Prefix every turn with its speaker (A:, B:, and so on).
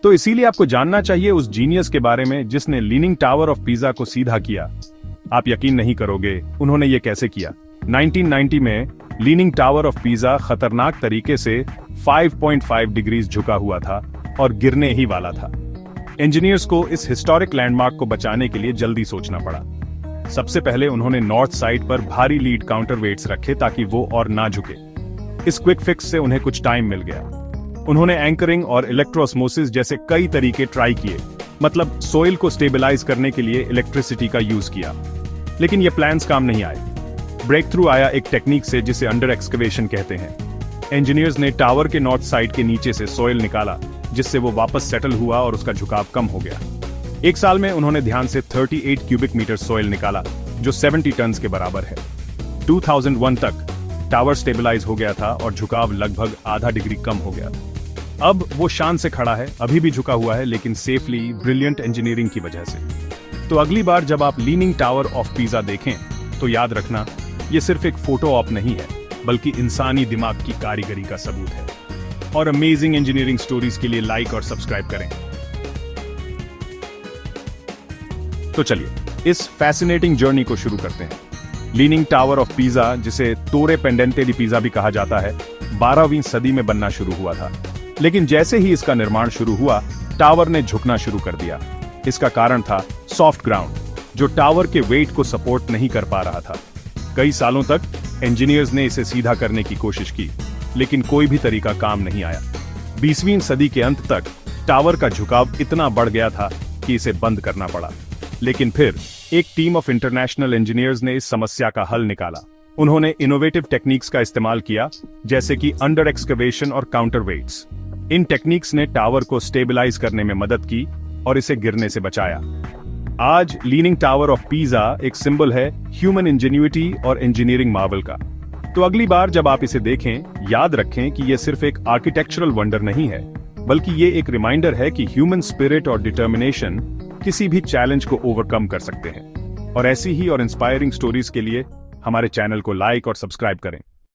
A: तो इसीलिए आपको जानना चाहिए उस जीनियस के बारे में जिसने लीनिंग टावर ऑफ पीसा को सीधा किया। आप यकीन नहीं करोगे उन्होंने ये कैसे किया। 1990 में लीनिंग टावर ऑफ पीसा खतरनाक तरीके से 5.5 डिग्रीज झुका हुआ था और गिरने ही वाला था। इंजीनियर्स को इस हिस्टोरिक लैंडमार्क को बचाने के लिए जल्दी सोचना पड़ा। सबसे पहले उन्होंने नॉर्थ साइड पर भारी लीड काउंटरवेट्स रखे ताकि वो और ना झुके। इस क्विक फिक्स से उन्हें कुछ टाइम मिल गया। उन्होंने एंकरिंग और इलेक्ट्रोस्मोसिस जैसे कई तरीके ट्राई किए, मतलब सोइल को स्टेबलाइज करने के लिए इलेक्ट्रिसिटी का यूज किया, लेकिन ये प्लान्स काम नहीं आए। ब्रेक थ्रू आया एक टेक्निक से जिसे अंडर एक्सकवेशन कहते हैं। इंजीनियर्स ने टावर के नॉर्थ साइड के नीचे से सोइल निकाला, जिससे वो वापस सेटल हुआ और उसका झुकाव कम हो गया। एक साल में उन्होंने ध्यान से 38 क्यूबिक मीटर सोइल निकाला, जो 70 टन के बराबर है। 2001 तक टावर स्टेबलाइज हो गया था और झुकाव लगभग आधा डिग्री कम हो गया था। अब वो शान से खड़ा है, अभी भी झुका हुआ है, लेकिन सेफली, ब्रिलियंट इंजीनियरिंग की वजह से। तो अगली बार जब आप लीनिंग टावर ऑफ पीसा देखें तो याद रखना, ये सिर्फ एक फोटो ऑप नहीं है, बल्कि इंसानी दिमाग की कारीगरी का सबूत है। और अमेजिंग इंजीनियरिंग स्टोरीज के लिए लाइक और सब्सक्राइब करें। तो चलिए इस फैसिनेटिंग जर्नी को शुरू करते हैं। लीनिंग टावर ऑफ पीसा, जिसे तोरे पेंडेंटे दी पीसा भी कहा जाता है, 12वीं सदी में बनना शुरू हुआ था। लेकिन जैसे ही इसका निर्माण शुरू हुआ, टावर ने झुकना शुरू कर दिया। इसका कारण था सॉफ्ट ग्राउंड, जो टावर के वेट को सपोर्ट नहीं कर पा रहा था। कई सालों तक इंजीनियर्स ने इसे सीधा करने की कोशिश की, लेकिन कोई भी तरीका काम नहीं आया। 20वीं सदी के अंत तक टावर का झुकाव इतना बढ़ गया था कि इसे बंद करना पड़ा। लेकिन फिर एक टीम ऑफ इंटरनेशनल इंजीनियर्स ने इस समस्या का हल निकाला। उन्होंने इनोवेटिव टेक्निक्स का इस्तेमाल किया, जैसे कि अंडर एक्सकवेशन और काउंटरवेट्स। इन टेक्निक्स ने टावर को स्टेबलाइज करने में मदद की और इसे गिरने से बचाया। आज लीनिंग टावर ऑफ पीसा एक सिंबल है ह्यूमन इंजेन्युइटी और इंजीनियरिंग मार्वल का। तो अगली बार जब आप इसे देखें, याद रखें कि यह सिर्फ एक आर्किटेक्चरल वंडर नहीं है, बल्कि ये एक रिमाइंडर है कि ह्यूमन स्पिरिट और डिटर्मिनेशन किसी भी चैलेंज को ओवरकम कर सकते हैं। और ऐसी ही और इंस्पायरिंग स्टोरीज के लिए हमारे चैनल को लाइक और सब्सक्राइब करें।